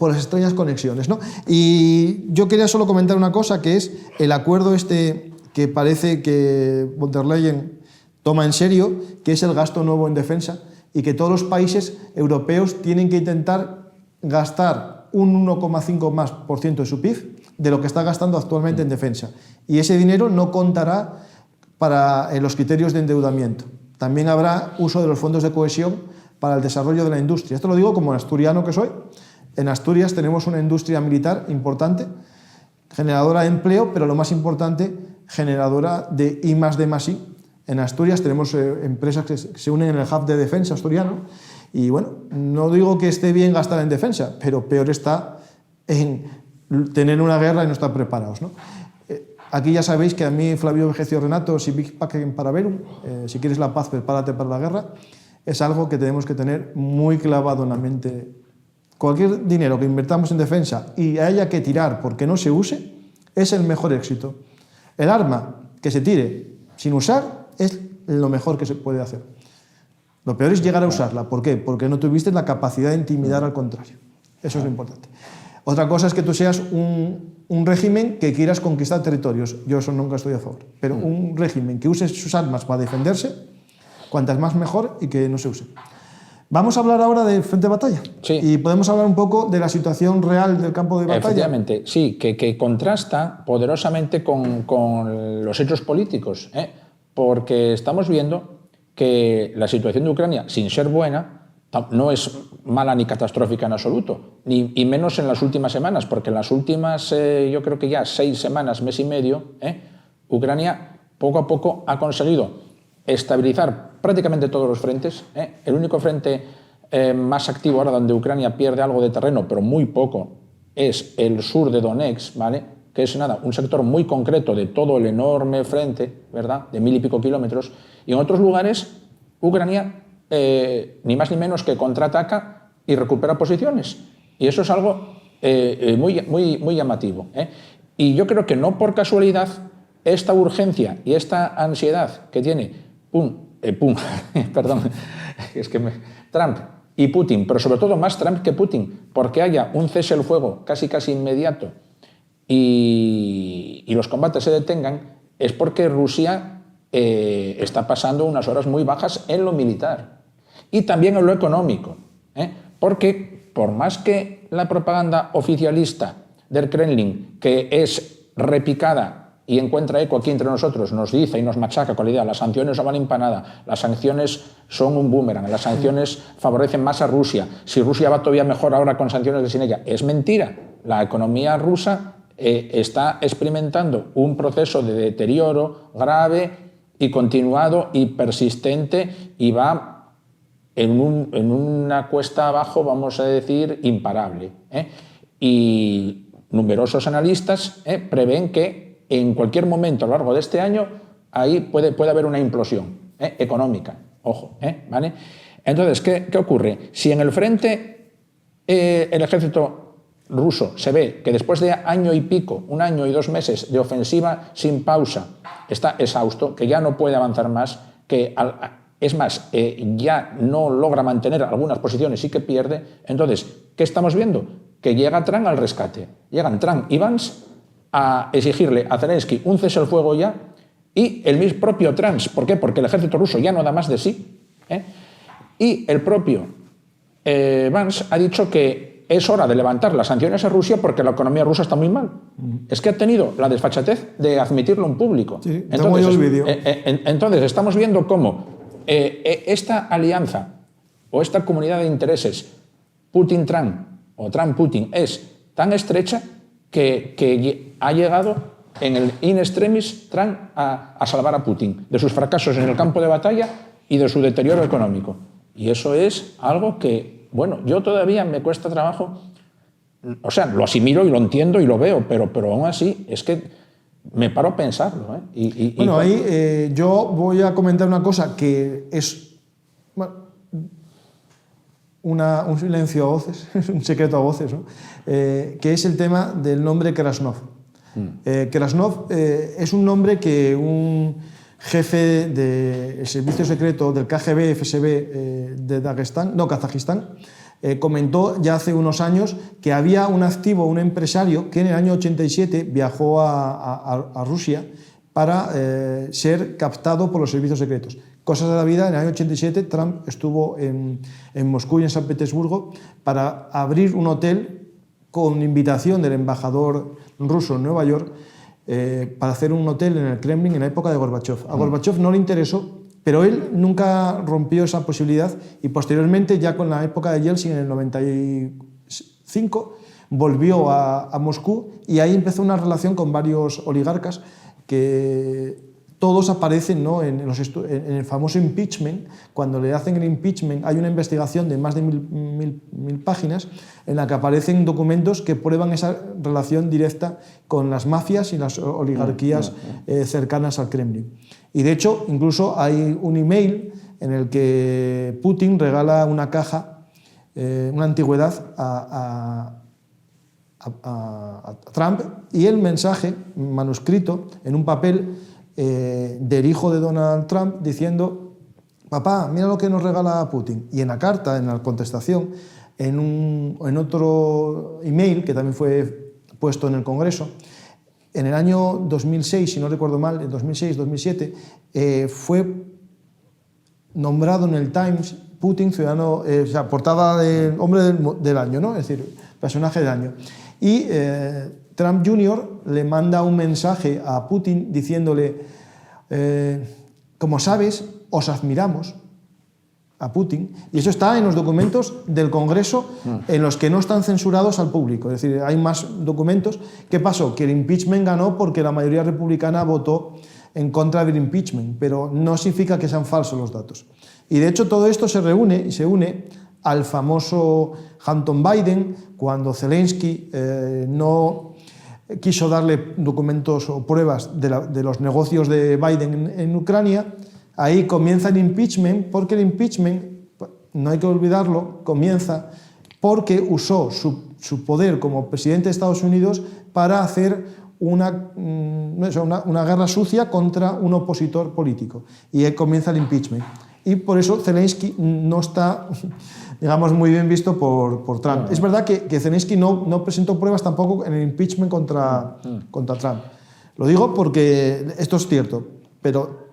las extrañas conexiones, ¿no? Y yo quería solo comentar una cosa, que es el acuerdo que parece que von der Leyen toma en serio, que es el gasto nuevo en defensa, y que todos los países europeos tienen que intentar gastar un 1,5% más de su PIB de lo que está gastando actualmente en defensa. Y ese dinero no contará en los criterios de endeudamiento. También habrá uso de los fondos de cohesión para el desarrollo de la industria. Esto lo digo como asturiano que soy. En Asturias tenemos una industria militar importante, generadora de empleo, pero lo más importante, generadora de I+D+I. En Asturias tenemos empresas que se unen en el hub de defensa asturiano y, bueno, no digo que esté bien gastar en defensa, pero peor está en tener una guerra y no estar preparados, ¿no? Aquí ya sabéis que a mí Flavio Vegecio Renato, si Big Pacem Paraverum, si quieres la paz, prepárate para la guerra, es algo que tenemos que tener muy clavado en la mente. Cualquier dinero que invertamos en defensa y haya que tirar porque no se use, es el mejor éxito. El arma que se tire sin usar es lo mejor que se puede hacer. Lo peor es llegar a usarla. ¿Por qué? Porque no tuviste la capacidad de intimidar al contrario. Eso es lo importante. Otra cosa es que tú seas un régimen que quieras conquistar territorios. Yo eso nunca estoy a favor. Pero un régimen que use sus armas para defenderse, cuantas más mejor y que no se use. Vamos a hablar ahora del frente de batalla. Sí. Y podemos hablar un poco de la situación real del campo de batalla. Efectivamente, sí, que contrasta poderosamente con los hechos políticos, porque estamos viendo que la situación de Ucrania, sin ser buena, no es mala ni catastrófica en absoluto, y menos en las últimas semanas, porque en las últimas, yo creo que ya 6 semanas, mes y medio, Ucrania poco a poco ha conseguido estabilizar prácticamente todos los frentes. El único frente más activo ahora donde Ucrania pierde algo de terreno, pero muy poco, es el sur de Donetsk, ¿vale? Que es nada, un sector muy concreto de todo el enorme frente, ¿verdad?, de 1000 y pico kilómetros, y en otros lugares Ucrania ni más ni menos que contraataca y recupera posiciones, y eso es algo muy llamativo, y yo creo que no por casualidad esta urgencia y esta ansiedad que tiene Trump y Putin, pero sobre todo más Trump que Putin, porque haya un cese al fuego casi inmediato y los combates se detengan, es porque Rusia está pasando unas horas muy bajas en lo militar y también en lo económico, porque por más que la propaganda oficialista del Kremlin, que es repicada y encuentra eco aquí entre nosotros, nos dice y nos machaca con la idea, las sanciones no valen para nada, las sanciones son un boomerang, las sanciones favorecen más a Rusia, si Rusia va todavía mejor ahora con sanciones que sin ella. Es mentira, la economía rusa está experimentando un proceso de deterioro grave y continuado y persistente, y va en una cuesta abajo, vamos a decir, imparable. Y numerosos analistas prevén que en cualquier momento a lo largo de este año ahí puede haber una implosión económica. Ojo, ¿vale? Entonces, ¿qué ocurre? Si en el frente el ejército ruso se ve que después de año y pico, 1 año y 2 meses de ofensiva sin pausa, está exhausto, que ya no puede avanzar más, que es más, ya no logra mantener algunas posiciones y que pierde, entonces, ¿qué estamos viendo? Que llega Trump al rescate. Llegan Trump y Vance a exigirle a Zelensky un cese al fuego ya, y el mismo propio Trump, ¿por qué? Porque el ejército ruso ya no da más de sí, y el propio Vance ha dicho que es hora de levantar las sanciones a Rusia porque la economía rusa está muy mal. Es que ha tenido la desfachatez de admitirlo en público. Sí, entonces estamos viendo cómo esta alianza o esta comunidad de intereses Putin-Trump o Trump-Putin es tan estrecha que ha llegado en el in extremis Trump a salvar a Putin, de sus fracasos en el campo de batalla y de su deterioro económico. Y eso es algo que, bueno, yo todavía me cuesta trabajo, o sea, lo asimilo y lo entiendo y lo veo, pero aún así es que me paro a pensarlo. Bueno, ahí yo voy a comentar una cosa que es un silencio a voces, un secreto a voces, ¿no? Que es el tema del nombre Krasnov. Krasnov es un nombre que un jefe del servicio secreto del KGB, FSB de Kazajistán, comentó ya hace unos años que había un activo, un empresario que en el año 87 viajó a Rusia para ser captado por los servicios secretos. Cosas de la vida, en el año 87 Trump estuvo en Moscú y en San Petersburgo para abrir un hotel con invitación del embajador ruso en Nueva York para hacer un hotel en el Kremlin en la época de Gorbachev. A Gorbachev no le interesó, pero él nunca rompió esa posibilidad y posteriormente, ya con la época de Yeltsin en el 95, volvió a Moscú y ahí empezó una relación con varios oligarcas que todos aparecen, ¿no?, en el famoso impeachment. Cuando le hacen el impeachment hay una investigación de más de mil páginas en la que aparecen documentos que prueban esa relación directa con las mafias y las oligarquías cercanas al Kremlin. Y de hecho, incluso hay un email en el que Putin regala una caja, una antigüedad a Trump, y el mensaje manuscrito en un papel del hijo de Donald Trump diciendo: papá, mira lo que nos regala Putin. Y en la carta, en la contestación, en otro email que también fue puesto en el Congreso, en el año 2006, si no recuerdo mal, en 2006-2007, fue nombrado en el Times Putin ciudadano, o sea, portada de hombre del año, ¿no? Es decir, personaje del año. Y Trump Jr. le manda un mensaje a Putin diciéndole: como sabes, os admiramos, a Putin, y eso está en los documentos del Congreso en los que no están censurados al público. Es decir, hay más documentos. ¿Qué pasó? Que el impeachment ganó porque la mayoría republicana votó en contra del impeachment, pero no significa que sean falsos los datos. Y de hecho todo esto se une al famoso Hunter Biden, cuando Zelensky no quiso darle documentos o pruebas de los negocios de Biden en Ucrania. Ahí comienza el impeachment, porque el impeachment, no hay que olvidarlo, comienza porque usó su poder como presidente de Estados Unidos para hacer una guerra sucia contra un opositor político. Y ahí comienza el impeachment. Y por eso Zelensky no está, digamos, muy bien visto por Trump. Es verdad que Zelensky no presentó pruebas tampoco en el impeachment contra Trump. Lo digo porque esto es cierto, pero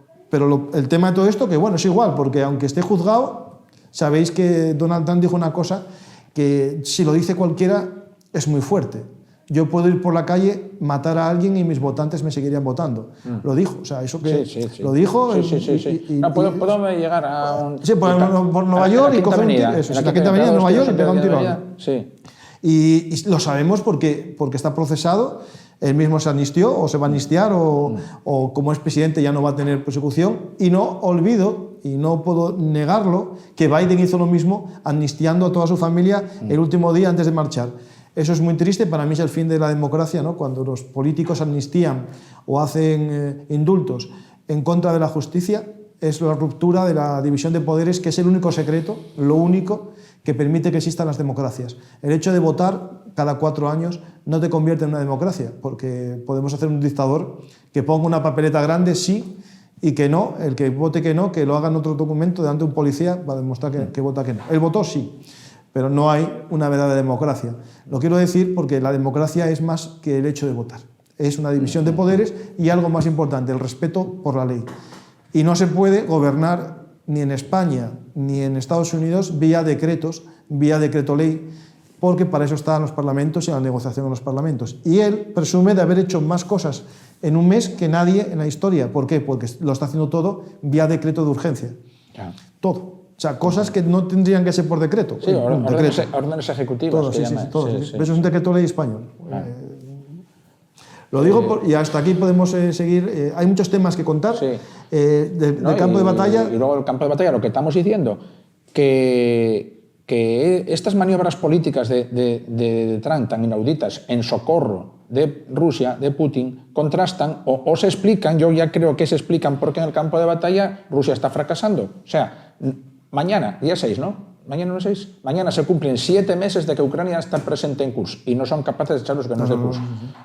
el tema de todo esto, que bueno, es igual, porque aunque esté juzgado, sabéis que Donald Trump dijo una cosa que si lo dice cualquiera es muy fuerte. Yo puedo ir por la calle, matar a alguien y mis votantes me seguirían votando. Lo dijo, o sea, eso que sí. lo dijo. Sí. No, puedo llegar a un... Sí, por Nueva York y coger un tiro. Eso, en la Quinta Avenida de Nueva York y pegar un tiro. Sí. Y lo sabemos porque está procesado. Él mismo se amnistió o se va a amnistiar o como es presidente ya no va a tener persecución. Y no olvido, y no puedo negarlo, que Biden hizo lo mismo amnistiando a toda su familia el último día antes de marchar. Eso es muy triste, para mí es el fin de la democracia, ¿no? Cuando los políticos amnistían o hacen indultos en contra de la justicia, es la ruptura de la división de poderes, que es el único secreto, lo único que permite que existan las democracias. El hecho de votar cada 4 años no te convierte en una democracia, porque podemos hacer un dictador que ponga una papeleta grande sí y que no, el que vote que no, que lo haga en otro documento delante de un policía para demostrar que vota que no. Él votó sí, pero no hay una verdadera democracia. Lo quiero decir porque la democracia es más que el hecho de votar. Es una división de poderes y algo más importante, el respeto por la ley. Y no se puede gobernar ni en España ni en Estados Unidos vía decretos, vía decreto ley, porque para eso están los parlamentos y la negociación en los parlamentos. Y él presume de haber hecho más cosas en un mes que nadie en la historia. ¿Por qué? Porque lo está haciendo todo vía decreto de urgencia. Claro. Todo. O sea, cosas que no tendrían que ser por decreto. Sí, órdenes ejecutivas. Todo, sí. Eso es un decreto ley español. Claro. Lo digo y hasta aquí podemos seguir. Hay muchos temas que contar del campo de batalla. Y luego el campo de batalla, lo que estamos diciendo, que estas maniobras políticas de Trump tan inauditas en socorro de Rusia, de Putin, contrastan o se explican, yo ya creo que se explican porque en el campo de batalla Rusia está fracasando. O sea, mañana, día 6, ¿no? Mañana no es 6. Mañana se cumplen 7 meses de que Ucrania está presente en Kursk y no son capaces de echar los granos de Kursk.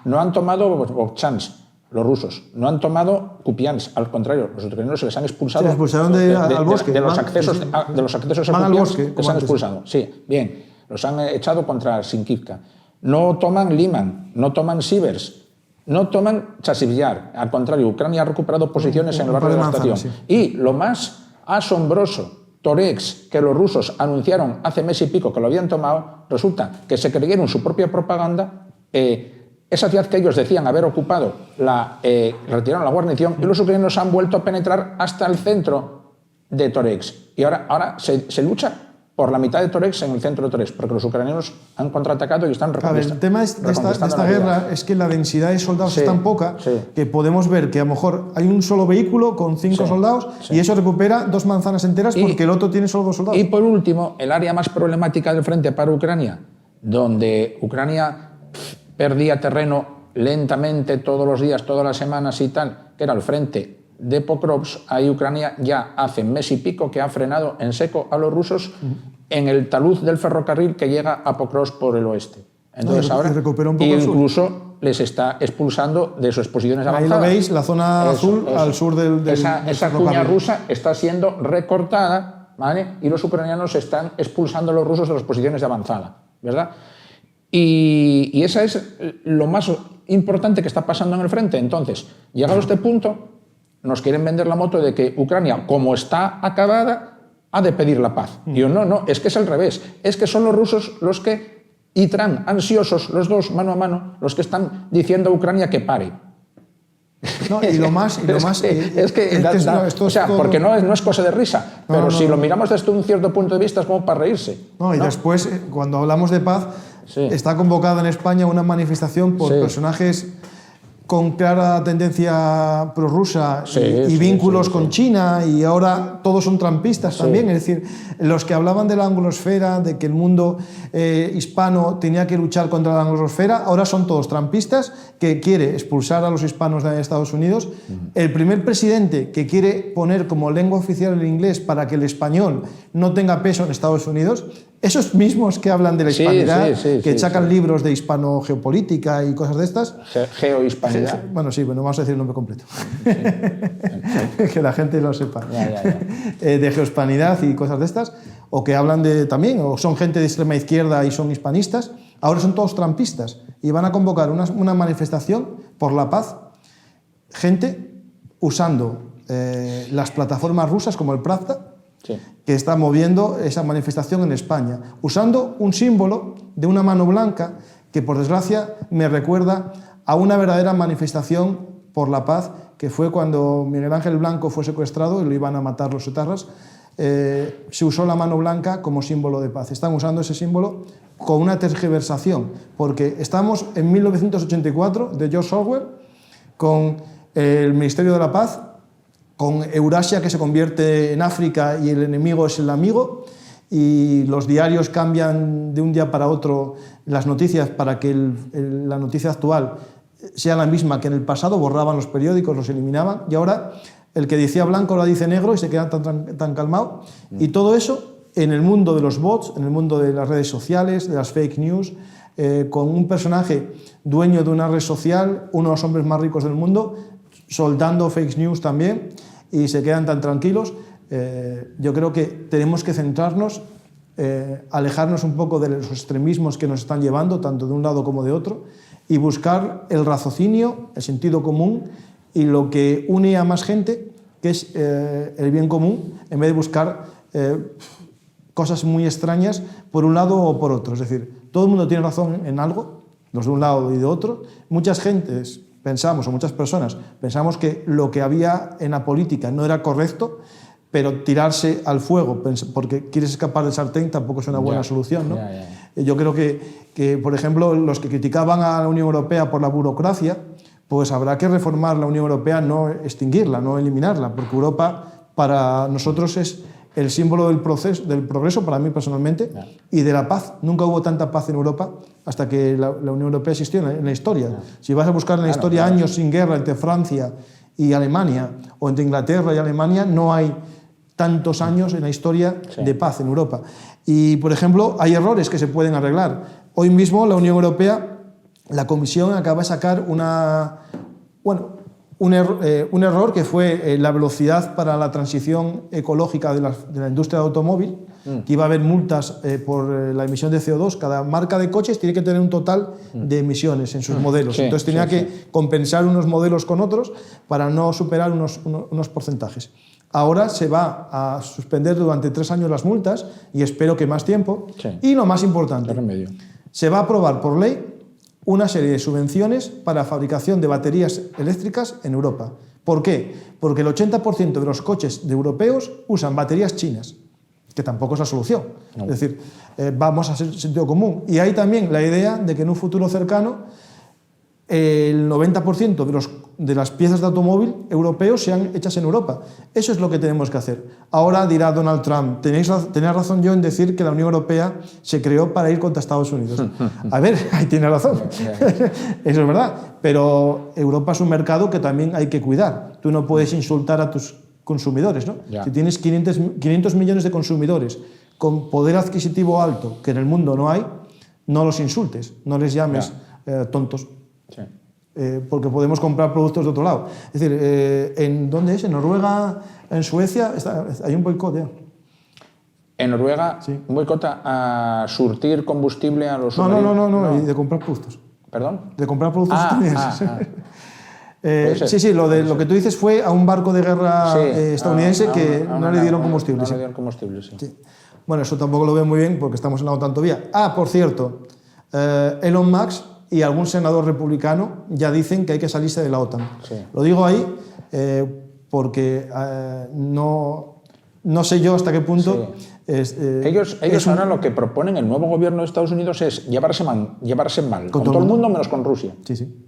No han tomado Vovchansk, los rusos. No han tomado Kupiansk. Al contrario, los ucranianos se les han expulsado. Se expulsaron al bosque. De los accesos a Kupiansk les han expulsado. Sí, bien. Los han echado contra Sinkivka. No toman Liman, no toman Sivers, no toman Chasiv-Yar. Al contrario, Ucrania ha recuperado posiciones en el barrio de la estación. Sí. Y lo más asombroso, Toretsk, que los rusos anunciaron hace mes y pico que lo habían tomado, resulta que se creyeron su propia propaganda. Esa ciudad que ellos decían haber ocupado, retiraron la guarnición y los ucranianos han vuelto a penetrar hasta el centro de Toretsk. Y ahora se lucha por la mitad de Toretsk en el centro de Toretsk, porque los ucranianos han contraatacado y están reconquistando. El tema de esta guerra es que la densidad de soldados es tan poca que podemos ver que a lo mejor hay un solo vehículo con 5 soldados y eso recupera 2 manzanas enteras porque el otro tiene solo 2 soldados. Y por último, el área más problemática del frente para Ucrania, donde Ucrania perdía terreno lentamente todos los días, todas las semanas y tal, que era el frente de Pokrovsk. Ahí Ucrania ya hace mes y pico que ha frenado en seco a los rusos en el talud del ferrocarril que llega a Pokrovsk por el oeste. Entonces ahora incluso les está expulsando de sus posiciones avanzadas. Ahí lo veis, la zona azul al sur del esa cuña rusa está siendo recortada, ¿vale? Y los ucranianos están expulsando a los rusos de las posiciones de avanzada, ¿verdad? Y esa es lo más importante que está pasando en el frente. Entonces, llegado a este punto, nos quieren vender la moto de que Ucrania, como está acabada, ha de pedir la paz. Y yo, no, es que es al revés. Es que son los rusos los que, y Trump, ansiosos, los dos, mano a mano, los que están diciendo a Ucrania que pare. No, y lo más porque no es cosa de risa, pero si lo miramos desde un cierto punto de vista es como para reírse. Y después, cuando hablamos de paz, está convocada en España una manifestación por personajes con clara tendencia prorrusa y vínculos con China, y ahora todos son trampistas también. Es decir, los que hablaban de la anglosfera, de que el mundo hispano tenía que luchar contra la anglosfera, ahora son todos trampistas, que quiere expulsar a los hispanos de Estados Unidos. El primer presidente que quiere poner como lengua oficial el inglés para que el español no tenga peso en Estados Unidos. Esos mismos que hablan de la hispanidad, que sacan libros de hispano-geopolítica y cosas de estas. Geohispanidad. Bueno, vamos a decir el nombre completo. Que la gente lo sepa. De geohispanidad y cosas de estas. O que hablan también, o son gente de extrema izquierda y son hispanistas. Ahora son todos trampistas. Y van a convocar una manifestación por la paz. Gente usando las plataformas rusas como el Pravda, que está moviendo esa manifestación en España, usando un símbolo de una mano blanca que, por desgracia, me recuerda a una verdadera manifestación por la paz, que fue cuando Miguel Ángel Blanco fue secuestrado y lo iban a matar los etarras. Se usó la mano blanca como símbolo de paz. Están usando ese símbolo con una tergiversación, porque estamos en 1984 de George Orwell, con el Ministerio de la Paz, con Eurasia que se convierte en África y el enemigo es el amigo, y los diarios cambian de un día para otro las noticias para que la noticia actual sea la misma que en el pasado, borraban los periódicos, los eliminaban, y ahora el que decía blanco ahora dice negro y se queda tan calmado. Y todo eso en el mundo de los bots, en el mundo de las redes sociales, de las fake news, con un personaje dueño de una red social, uno de los hombres más ricos del mundo, soltando fake news también, y se quedan tan tranquilos. Yo creo que tenemos que centrarnos, alejarnos un poco de los extremismos que nos están llevando, tanto de un lado como de otro, y buscar el raciocinio, el sentido común y lo que une a más gente, que es el bien común, en vez de buscar cosas muy extrañas por un lado o por otro. Es decir, todo el mundo tiene razón en algo, los de un lado y de otro. Muchas gentes pensamos, o muchas personas pensamos, que lo que había en la política no era correcto, pero tirarse al fuego porque quieres escapar del sartén tampoco es una buena solución, ¿no? Yo creo que, por ejemplo, los que criticaban a la Unión Europea por la burocracia, pues habrá que reformar la Unión Europea, no extinguirla, no eliminarla, porque Europa para nosotros es el símbolo del progreso, para mí personalmente, y de la paz. Nunca hubo tanta paz en Europa hasta que la Unión Europea existió en la historia. Si vas a buscar en la historia años sin guerra entre Francia y Alemania, o entre Inglaterra y Alemania, no hay tantos años en la historia de paz en Europa. Y, por ejemplo, hay errores que se pueden arreglar. Hoy mismo la Unión Europea, la Comisión acaba de sacar un error que fue la velocidad para la transición ecológica de la industria del automóvil, que iba a haber multas por la emisión de CO2. Cada marca de coches tiene que tener un total de emisiones en sus modelos. Entonces tenía que compensar unos modelos con otros para no superar unos porcentajes. Ahora se va a suspender durante 3 años las multas y espero que más tiempo. Y lo más importante, se va a aprobar por ley una serie de subvenciones para fabricación de baterías eléctricas en Europa. ¿Por qué? Porque el 80% de los coches europeos usan baterías chinas, que tampoco es la solución. Es decir, vamos a ser sentido común. Y hay también la idea de que en un futuro cercano el 90% de las piezas de automóvil europeos sean hechas en Europa. Eso es lo que tenemos que hacer. Ahora dirá Donald Trump, tenía razón yo en decir que la Unión Europea se creó para ir contra Estados Unidos. A ver, ahí tiene razón. Eso es verdad. Pero Europa es un mercado que también hay que cuidar. Tú no puedes insultar a tus consumidores, ¿no? Si tienes 500 millones de consumidores con poder adquisitivo alto, que en el mundo no hay, no los insultes, no les llames tontos. Porque podemos comprar productos de otro lado. Es decir, ¿dónde es? ¿En Noruega? ¿En Suecia? Hay un boicot ya. En Noruega, un boicot a surtir combustible a los submarinos. No, y de comprar productos. ¿Perdón? De comprar productos estadounidenses. Sí, lo que tú dices fue a un barco de guerra estadounidense que no le dieron combustible. No le dieron combustible, sí. Bueno, eso tampoco lo veo muy bien porque estamos en la OTAN todavía. Por cierto, Elon Musk y algún senador republicano ya dicen que hay que salirse de la OTAN. Lo digo ahí porque no sé yo hasta qué punto... Ellos ahora lo que proponen, el nuevo gobierno de Estados Unidos, es llevarse mal con todo el mundo menos con Rusia.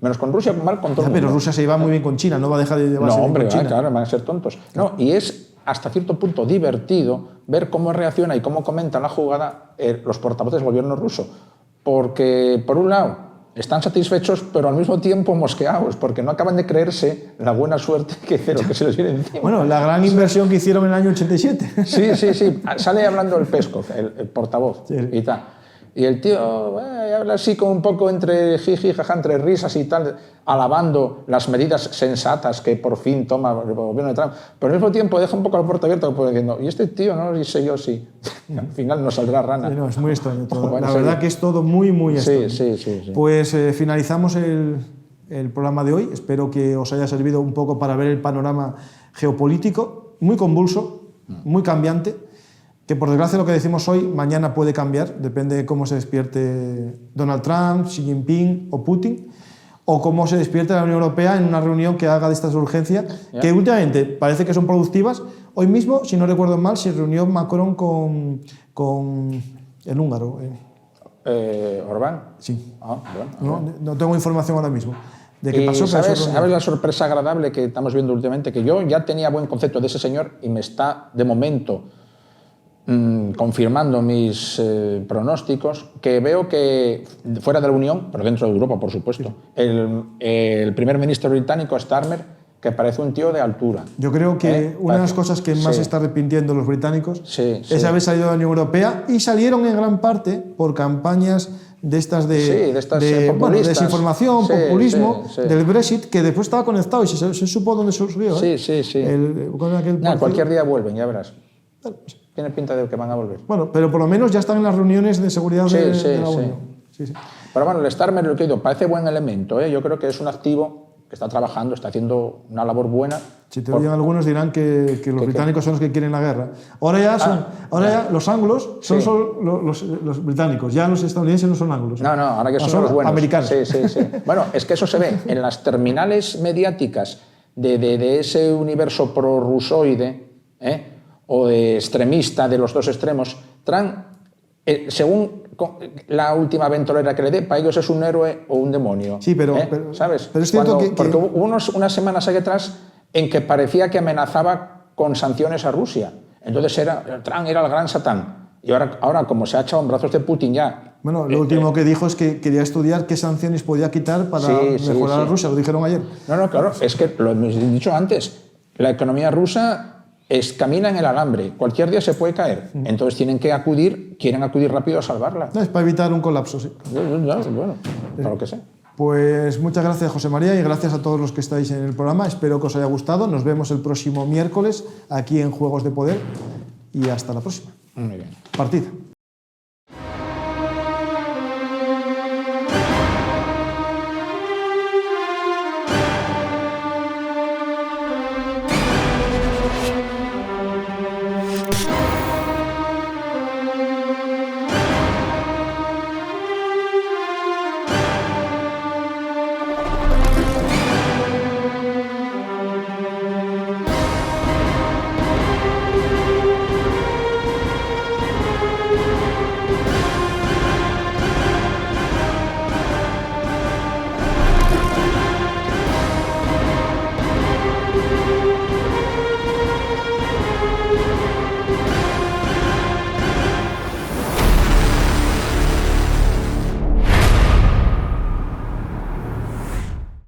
Menos con Rusia, mal con todo el mundo. Pero Rusia se lleva muy bien con China, no va a dejar de llevarse bien con China. Claro, van a ser tontos. Y es hasta cierto punto divertido ver cómo reacciona y cómo comenta la jugada los portavoces del gobierno ruso. Porque, por un lado, están satisfechos, pero al mismo tiempo mosqueados, porque no acaban de creerse la buena suerte que hicieron, que se les viene encima. Bueno, la gran inversión que hicieron en el año 87. Sí. Sale hablando el Peskov, el portavoz, y tal. Y el tío habla así como un poco entre jiji, jaja, entre risas y tal, alabando las medidas sensatas que por fin toma el gobierno de Trump. Pero al mismo tiempo deja un poco la puerta abierta diciendo, y este tío no sé yo si al final no saldrá rana. Sí, es muy extraño todo. La verdad que es todo muy, muy extraño. Sí. Pues finalizamos el programa de hoy. Espero que os haya servido un poco para ver el panorama geopolítico, muy convulso, muy cambiante, que por desgracia lo que decimos hoy mañana puede cambiar, depende de cómo se despierte Donald Trump, Xi Jinping o Putin, o cómo se despierte la Unión Europea en una reunión que haga de estas urgencias, que últimamente parece que son productivas. Hoy mismo, si no recuerdo mal, se reunió Macron con el húngaro. ¿Orbán? Sí. Bueno. No tengo información ahora mismo de qué pasó. ¿Sabes la sorpresa agradable que estamos viendo últimamente? Que yo ya tenía buen concepto de ese señor y me está, de momento, confirmando mis pronósticos, que veo que fuera de la Unión, pero dentro de Europa, por supuesto, el primer ministro británico, Starmer, que parece un tío de altura. Yo creo que una de las cosas que más se está arrepintiendo los británicos es haber salido de la Unión Europea, y salieron en gran parte por campañas de estas de desinformación, populismo, del Brexit, que después estaba conectado y se supo dónde surgió. Cualquier día vuelven, ya verás. Tiene pinta de que van a volver. Bueno, pero por lo menos ya están en las reuniones de seguridad de la Unión. Pero bueno, el Starmer, lo que he dicho, parece buen elemento. Yo creo que es un activo que está trabajando, está haciendo una labor buena. Si te oyen algunos dirán que los británicos son los que quieren la guerra. Ahora ya los anglos son solo los británicos, ya los estadounidenses no son anglos. No, ahora que son los buenos. Americanos. Sí. Bueno, es que eso se ve en las terminales mediáticas de ese universo prorrusoide, o de extremista de los dos extremos. Trump, según la última ventolera que le dé, para ellos es un héroe o un demonio. Sí, pero ¿sabes? Pero es cierto porque hubo unas semanas aquí atrás en que parecía que amenazaba con sanciones a Rusia. Entonces Trump era el gran satán. Y ahora como se ha echado en brazos de Putin ya... Bueno, lo último que dijo es que quería estudiar qué sanciones podía quitar para mejorar a Rusia, lo dijeron ayer. No, claro, es que lo hemos dicho antes, la economía rusa camina en el alambre, cualquier día se puede caer, entonces quieren acudir rápido a salvarla. No, es para evitar un colapso, sí. Bueno, para lo que sea. Pues muchas gracias, José María, y gracias a todos los que estáis en el programa. Espero que os haya gustado. Nos vemos el próximo miércoles aquí en Juegos de Poder y hasta la próxima. Muy bien. Partid.